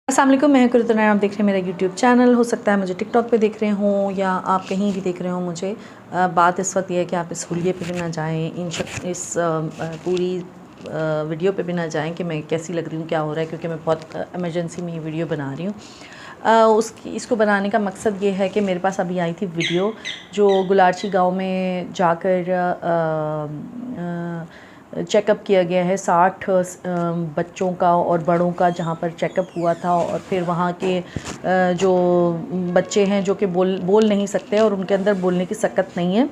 अस्सलाम वालेकुम, मैं कुरतुन, आप देख रहे हैं मेरा यूट्यूब चैनल। हो सकता है मुझे टिकटॉक पे देख रहे हों या आप कहीं भी देख रहे हों मुझे। बात इस वक्त यह है कि आप इस हुलिये पे भी ना जाएं, इस पूरी वीडियो पे भी ना जाएं कि मैं कैसी लग रही हूँ, क्या हो रहा है, क्योंकि मैं बहुत एमरजेंसी में ये वीडियो बना रही हूँ। इसको बनाने का मकसद ये है कि मेरे पास अभी आई थी वीडियो जो गुलारची गाँव में जाकर चेकअप किया गया है 60 बच्चों का और बड़ों का, जहाँ पर चेकअप हुआ था। और फिर वहाँ के जो बच्चे हैं जो कि बोल नहीं सकते और उनके अंदर बोलने की सकत नहीं है,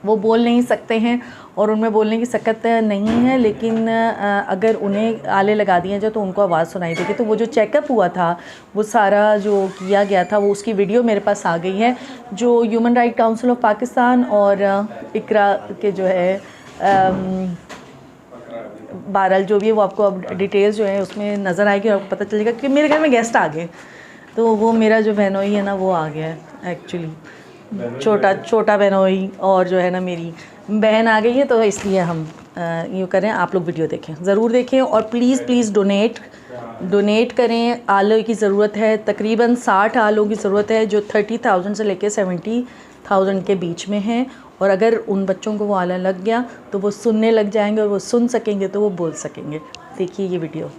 वो बोल नहीं सकते हैं और उनमें बोलने की सकत नहीं है, लेकिन अगर उन्हें आले लगा दिए जाए तो उनको आवाज़ सुनाई देगी। तो वो जो चेकअप हुआ था वो सारा जो किया गया था वो उसकी वीडियो मेरे पास आ गई है, जो human right council of Pakistan और इकरा के जो है बहरहाल जो भी है वो आपको अब डिटेल्स जो है उसमें नज़र आएगी और आपको पता चलेगा कि मेरे घर में गेस्ट आ गए। तो वो मेरा जो बहनोई है ना वो आ गया है एक्चुअली, छोटा बहनोई, और जो है ना मेरी बहन आ गई है। तो इसलिए हम यूँ करें, आप लोग वीडियो देखें, ज़रूर देखें और प्लीज़ डोनेट करें। आलों की ज़रूरत है, तकरीबन 60 आलों की ज़रूरत है जो 30,000 से लेकर 70,000 के बीच में हैं। और अगर उन बच्चों को वो आला लग गया तो वो सुनने लग जाएंगे और वो सुन सकेंगे तो वो बोल सकेंगे। देखिए ये वीडियो।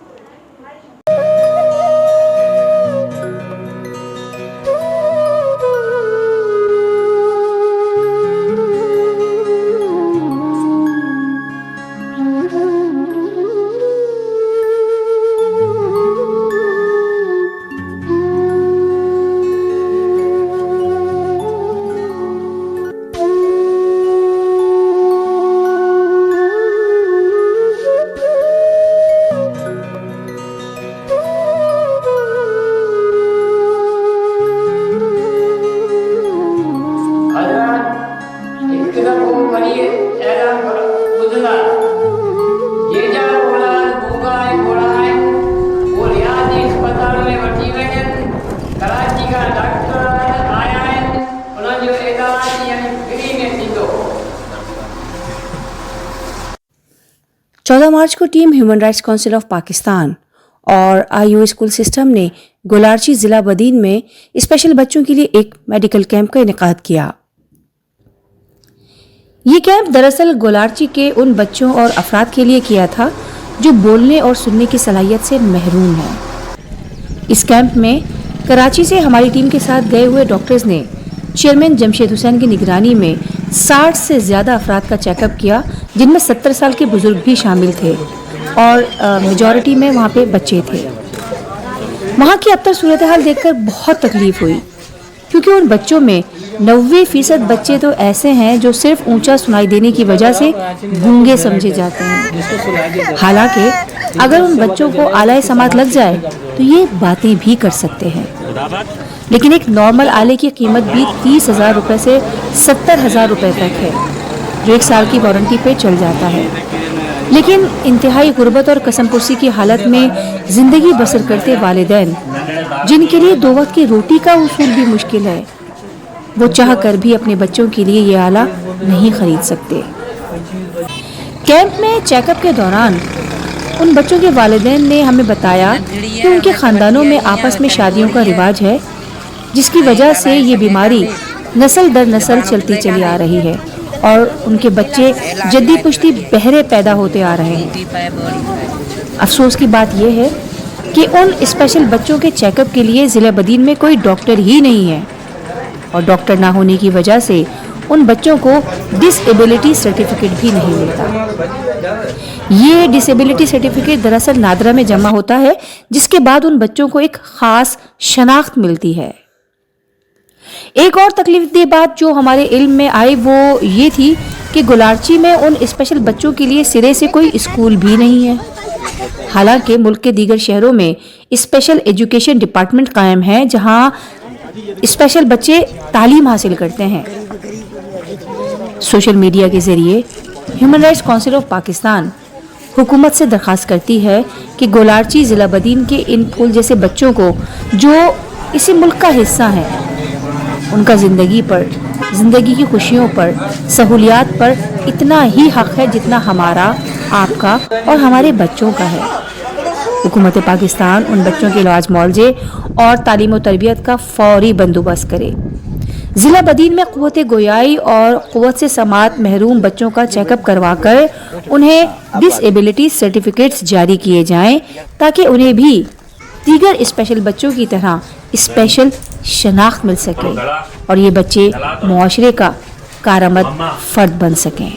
मार्च को team human rights council of Pakistan और IU स्कूल सिस्टम ने गुलारची जिला बदीन में स्पेशल बच्चों के लिए एक मेडिकल कैंप का इनेकाद किया। ये कैंप दरअसल गुलारची के उन बच्चों और अफराद के लिए किया था जो बोलने और सुनने की सलाहियत से महरूम हैं। इस कैंप में कराची से हमारी टीम के साथ गए हुए डॉक्टर्स ने चेयरमैन जमशेद हुसैन की निगरानी में 60 से ज़्यादा अफराद का चेकअप किया, जिनमें 70 साल के बुजुर्ग भी शामिल थे और मेजॉरिटी में वहाँ पे बच्चे थे। वहाँ की अबतर सूरत हाल देखकर बहुत तकलीफ हुई, क्योंकि उन बच्चों में 90% बच्चे तो ऐसे हैं जो सिर्फ ऊंचा सुनाई देने की वजह से गूंगे समझे जाते हैं। हालांकि अगर उन बच्चों को आला समात लग जाए तो ये बातें भी कर सकते हैं, लेकिन एक नॉर्मल आले की कीमत भी 30,000 रुपए से 70,000 रुपए तक है, जो 1 साल की वारंटी पे चल जाता है। लेकिन इंतहाई गुर्बत और कसमपुर्सी की हालत में जिंदगी बसर करते वालिदैन, जिनके लिए 2 वक्त की रोटी का उसूल भी मुश्किल है, वो चाह कर भी अपने बच्चों के लिए ये आला नहीं खरीद सकते। कैंप में चेकअप के दौरान उन बच्चों के वालिदैन ने हमें बताया कि उनके खानदानों में आपस में शादियों का रिवाज है, जिसकी वजह से ये बीमारी नस्ल दर नस्ल चलती चली आ रही है और उनके बच्चे जद्दी पुश्ती बहरे पैदा होते आ रहे हैं। अफसोस की बात यह है कि उन स्पेशल बच्चों के चेकअप के लिए जिला बदीन में कोई डॉक्टर ही नहीं है और डॉक्टर ना होने की वजह से उन बच्चों को डिसेबिलिटी सर्टिफिकेट भी नहीं मिलता। ये डिसेबिलिटी सर्टिफिकेट दरअसल नादरा में जमा होता है, जिसके बाद उन बच्चों को एक खास शनाख्त मिलती है। एक और तकलीफदेह बात जो हमारे इल्म में आई वो ये थी कि गुलारची में उन स्पेशल बच्चों के लिए सिरे से कोई स्कूल भी नहीं है, हालांकि मुल्क के दीगर शहरों में स्पेशल एजुकेशन डिपार्टमेंट कायम है जहां स्पेशल बच्चे तालीम हासिल करते हैं। सोशल मीडिया के जरिए human rights council of Pakistan हुकूमत से दरख्वास्त करती है कि गुलारची जिला बदीन के इन फूल जैसे बच्चों को जो इसी मुल्क का हिस्सा हैं, उनका ज़िंदगी की खुशियों पर, सहूलियात पर इतना ही हक है जितना हमारा, आपका और हमारे बच्चों का है। حکومت پاکستان ان بچوں کے علاج معالجے اور تعلیم و تربیت کا فوری بندوبست کرے. ضلع بدین میں قوت گویائی اور قوت سے سماعت محروم بچوں کا چیک اپ کروا کر انہیں ڈس ایبلٹی سرٹیفکیٹس جاری کیے جائیں تاکہ انہیں بھی دیگر اسپیشل بچوں کی طرح اسپیشل شناخت مل سکے اور یہ بچے معاشرے کا کارآمد فرد بن سکیں.